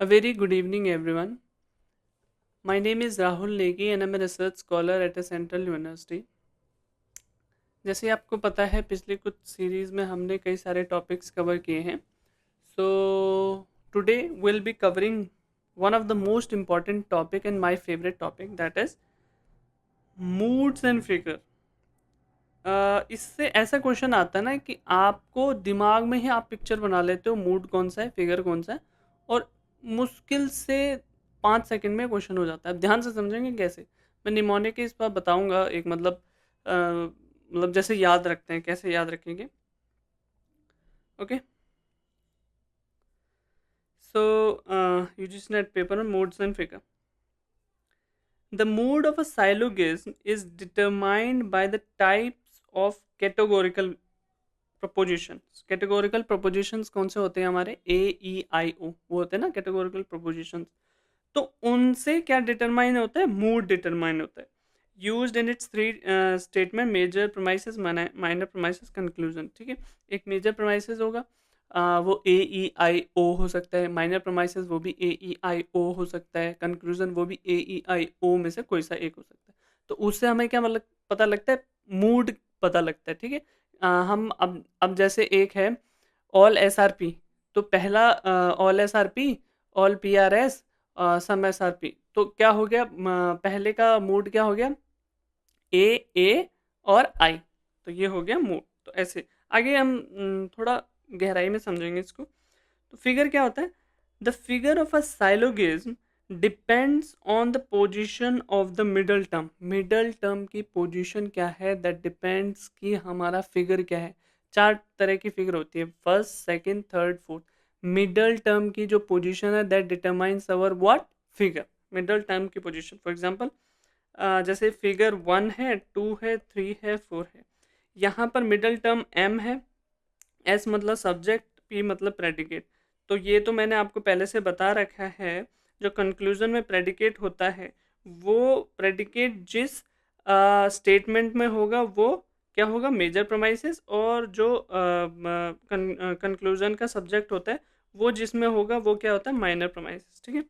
A very good evening, everyone. My name is Rahul Negi and I'm a research scholar at a Central University. जैसे आपको पता है पिछली कुछ series में हमने कई सारे टॉपिक्स कवर किए हैं. So today will be covering one of the most important topic and my favourite topic that is moods and figure. इससे ऐसा क्वेश्चन आता है ना कि आपको दिमाग में ही आप पिक्चर बना लेते हो मूड कौन सा है, फिगर कौन सा है, और मुश्किल से 5 सेकंड में क्वेश्चन हो जाता है. आप ध्यान से समझेंगे कैसे. मैं निमोनिक के इस पर बताऊंगा एक मतलब जैसे याद रखते हैं कैसे याद रखेंगे. Okay. So UGC net paper moods and figure. The mood of a syllogism is determined by the types of categorical propositions. Categorical propositions कौन से होते हैं हमारे A E I O वो होते हैं ना categorical propositions. तो उनसे क्या डिटरमाइन होता है, मूड डिटरमाइन होता है. Used in its three statement, major promises, minor promises, conclusion. ठीक है. एक मेजर प्रोमाइसेस होगा, वो A E I O हो सकता है. माइनर प्रोमाइसेस वो भी A E I O हो सकता है. कंक्लूजन वो भी A E I O में से कोई सा एक हो सकता है. तो उससे हमें क्या मतलब पता लगता है, मूड पता लगता है. ठीक है. हम अब जैसे एक है ऑल SRP. तो पहला ऑल SRP, ऑल PRS, सम SRP. तो क्या हो गया, पहले का मूड क्या हो गया, A और I. तो ये हो गया मूड. तो ऐसे आगे हम थोड़ा गहराई में समझेंगे इसको. तो फिगर क्या होता है. The figure of a syllogism depends on the position of the middle term. Middle term की पोजीशन क्या है, दैट डिपेंड्स कि हमारा फिगर क्या है. 4 तरह की फिगर होती है, first, second, third, fourth. Middle term की जो पोजीशन है that determines our what, figure. Middle term की पोजीशन. फॉर एग्जांपल जैसे फिगर 1 है, 2 है, 3 है, 4 है. यहाँ पर मिडल टर्म M है. S मतलब सब्जेक्ट, P मतलब प्रेडिकेट. तो ये तो मैंने आपको पहले से बता रखा है. जो कंक्लूजन में प्रेडिकेट होता है वो प्रेडिकेट जिस स्टेटमेंट में होगा वो क्या होगा, मेजर प्रोमाइसेस. और जो कंक्लूजन का सब्जेक्ट होता है वो जिसमें होगा वो क्या होता है, माइनर प्रोमाइसेस. ठीक है.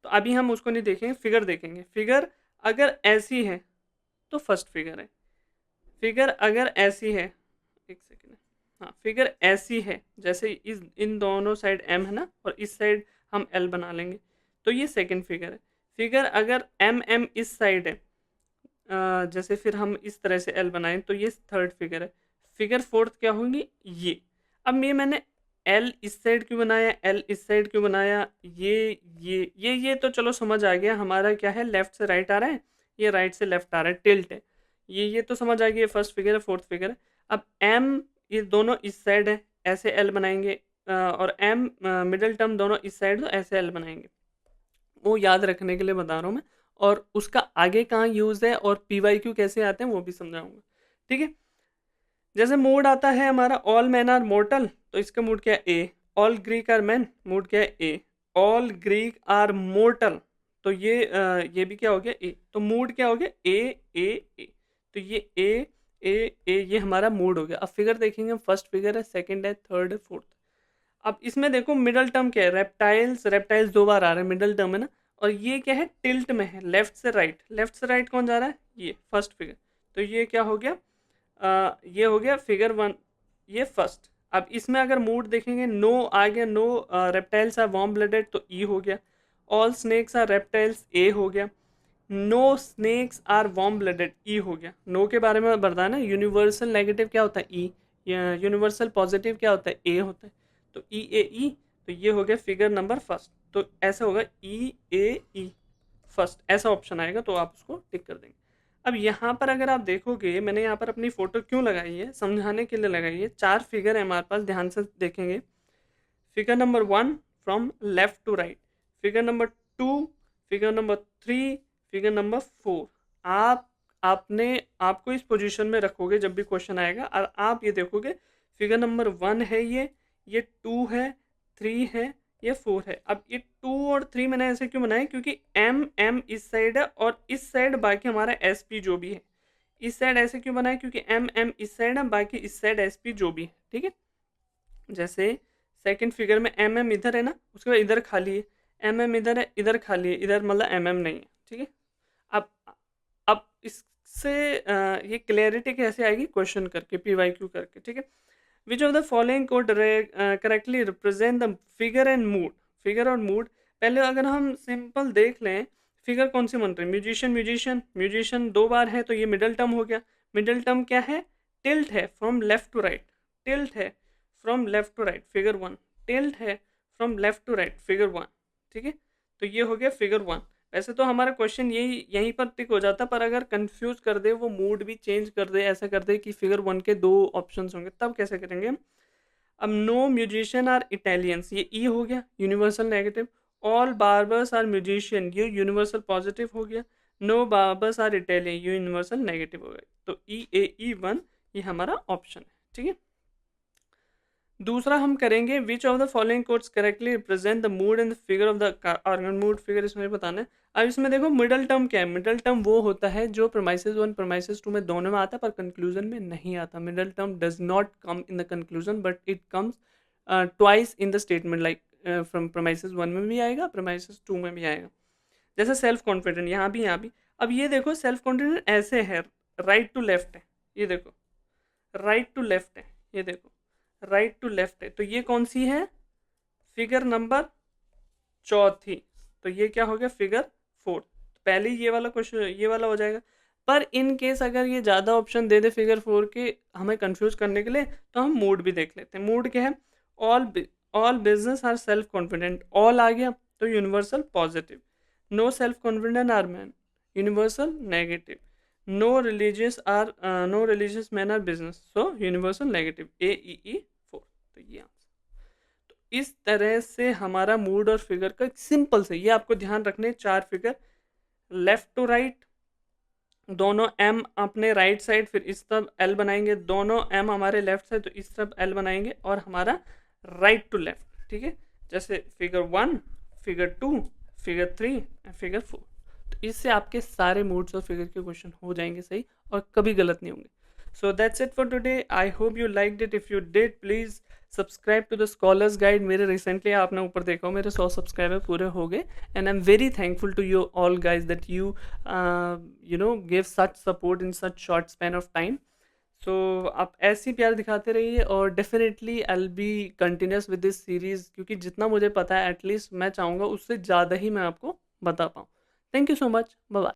तो अभी हम उसको नहीं देखेंगे, फिगर देखेंगे. फिगर अगर ऐसी है तो फर्स्ट फिगर है. फिगर अगर ऐसी है, एक सेकेंड. हाँ, फिगर ऐसी है जैसे इस इन दोनों साइड M है ना, और इस साइड हम L बना लेंगे, तो ये सेकंड फिगर है. फिगर अगर M इस साइड है, जैसे फिर हम इस तरह से L बनाएं तो ये थर्ड फिगर है. फिगर फोर्थ क्या होगी, ये. अब मैंने L इस साइड क्यों बनाया, L इस साइड क्यों बनाया, ये तो चलो समझ आ गया. हमारा क्या है, लेफ्ट से राइट आ रहा है, ये राइट से लेफ्ट आ रहा है, टिल्ट है. ये तो समझ आ गया, फर्स्ट फिगर है, फोर्थ फिगर है. अब M ये दोनों इस साइड है, ऐसे L बनाएंगे. और M मिडिल टर्म दोनों इस साइड, तो ऐसे L बनाएंगे. वो याद रखने के लिए बता रहा हूँ मैं. और उसका आगे कहाँ यूज है और PYQ कैसे आते हैं वो भी समझाऊंगा. ठीक है. जैसे मूड आता है हमारा, ऑल मैन आर मोर्टल, तो इसका मूड क्या है, A. All Greek are man, mood क्या है, A. All Greek are mortal, तो ये भी क्या हो गया, ए. तो मूड क्या हो गया, ए ए ए. तो ये ए ए ए ये हमारा मूड हो गया. अब फिगर देखेंगे, फर्स्ट फिगर है, सेकंड है, थर्ड है, फोर्थ. अब इसमें देखो मिडल टर्म क्या है, रेप्टाइल्स. रेप्टाइल्स 2 बार आ रहा है, मिडल टर्म है ना. और ये क्या है, टिल्ट में है, लेफ्ट से राइट. लेफ्ट से राइट कौन जा रहा है, ये फर्स्ट फिगर. तो ये क्या हो गया, ये हो गया फिगर 1, ये फर्स्ट. अब इसमें अगर मूड देखेंगे, नो आ गया, no reptiles are warm blooded, तो ई हो गया. All snakes are reptiles, A हो गया. No snakes are warm blooded, E हो गया. नो के बारे में बताना, यूनिवर्सल नेगेटिव क्या होता है, ई. यूनिवर्सल पॉजिटिव क्या होता है, ए होता है. तो E A E, तो ये हो गया फिगर नंबर फर्स्ट. तो ऐसा होगा E A E फर्स्ट, ऐसा ऑप्शन आएगा, तो आप उसको टिक कर देंगे. अब यहाँ पर अगर आप देखोगे, मैंने यहाँ पर अपनी फ़ोटो क्यों लगाई है, समझाने के लिए लगाई है. 4 फिगर है हमारे पास, ध्यान से देखेंगे. Figure number 1 from left to right, figure number 2, figure number 3, figure number 4. आप आपने आपको इस पोजीशन में रखोगे जब भी क्वेश्चन आएगा, और आप ये देखोगे फिगर नंबर 1 है, ये 2 है, 3 है, ये 4 है. अब ये 2 और 3 मैंने ऐसे क्यों बनाए, क्योंकि M इस साइड है और इस साइड बाकी हमारा SP जो भी है. इस साइड ऐसे क्यों बनाए, क्योंकि M इस साइड है, बाकी इस साइड SP जो भी है. ठीक है. जैसे सेकंड फिगर में M इधर है ना, उसके बाद इधर खाली है. MM इधर है, इधर खाली है, इधर मतलब MM नहीं है, ठीक है। अब अब इससे ये क्लैरिटी कैसे आएगी, क्वेश्चन करके, PYQ करके, ठीक है। Which of the following code correctly represent the figure and mood. Figure और मूड, पहले अगर हम सिंपल देख लें, फिगर कौन सी बन रही है, म्यूजिशियन म्यूजिशियन म्यूजिशियन 2 बार है तो ये मिडल टर्म हो गया। मिडल टर्म क्या है, टिल्ट है from left to right, tilt है from left to right, figure 1, tilt है from left to right, figure 1, ठीक है। तो ये हो गया फिगर 1। वैसे तो हमारा क्वेश्चन यहीं पर टिक हो जाता, पर अगर कंफ्यूज कर दे, वो मूड भी चेंज कर दे, ऐसा कर दे कि फिगर 1 के 2 ऑप्शंस होंगे, तब कैसे करेंगे हम। अब नो म्यूजिशियन आर इटालियंस, ये ई हो गया, universal negative. All barbers are musician, ये यूनिवर्सल पॉजिटिव हो गया। नो बार्बर्स आर इटालियन, ये यूनिवर्सल नेगेटिव हो गया। तो E1 ये हमारा ऑप्शन है, ठीक है। दूसरा हम करेंगे, which of the following codes correctly represent the mood and the figure of the organ. Mood figure इसमें बताना है। अब इसमें देखो मिडल टर्म क्या है, मिडल टर्म वो होता है जो प्रोमाइसिस 1 प्रोमाइसिस 2 में दोनों में आता है पर कंक्लूजन में नहीं आता। Middle term does not come in the conclusion but it comes twice in the statement, like from promises 1 में भी आएगा, प्रोमाइसिस 2 में भी आएगा। जैसे सेल्फ कॉन्फिडेंट, यहाँ भी यहाँ भी। अब ये देखो सेल्फ कॉन्फिडेंट ऐसे है, राइट टू लेफ्ट है, ये देखो राइट टू लेफ्ट है, ये देखो राइट टू लेफ्ट है, तो ये कौन सी है, फिगर नंबर चौथी। तो ये क्या हो गया, फिगर 4। पहले ये वाला क्वेश्चन, ये वाला हो जाएगा। पर इन केस अगर ये ज़्यादा ऑप्शन दे दे फिगर 4 के हमें कंफ्यूज करने के लिए, तो हम मूड भी देख लेते हैं। मूड क्या है, all all business are self confident, all आ गया तो universal positive. No self confident are man, universal negative. No religious man are business, so universal negative, AEE 4। तो ये तो इस तरह से हमारा मूड और फिगर का सिंपल से, ये आपको ध्यान रखने 4 फिगर, लेफ्ट टू राइट, दोनों M अपने राइट साइड, फिर इस तरफ L बनाएंगे, दोनों M हमारे लेफ्ट साइड, तो इस तरफ L बनाएंगे, और हमारा राइट टू लेफ्ट, ठीक है। जैसे फिगर 1, फिगर 2, फिगर 3, फिगर 4। तो इससे आपके सारे मूड्स और फिगर के क्वेश्चन हो जाएंगे सही, और कभी गलत नहीं होंगे। So that's it for today. I hope you liked it. If you did, please subscribe to the scholars guide. मेरे रिसेंटली आपने ऊपर देखा हो मेरे 100 सब्सक्राइबर पूरे हो गए, and I am very thankful to you all guys that you give such support in such short span of time. So आप ऐसी प्यार दिखाते रहिए, और definitely I will be continuous with this series, क्योंकि जितना मुझे पता है एटलीस्ट मैं चाहूँगा उससे ज़्यादा ही मैं आपको बता पाऊँ। Thank you so much, bye bye.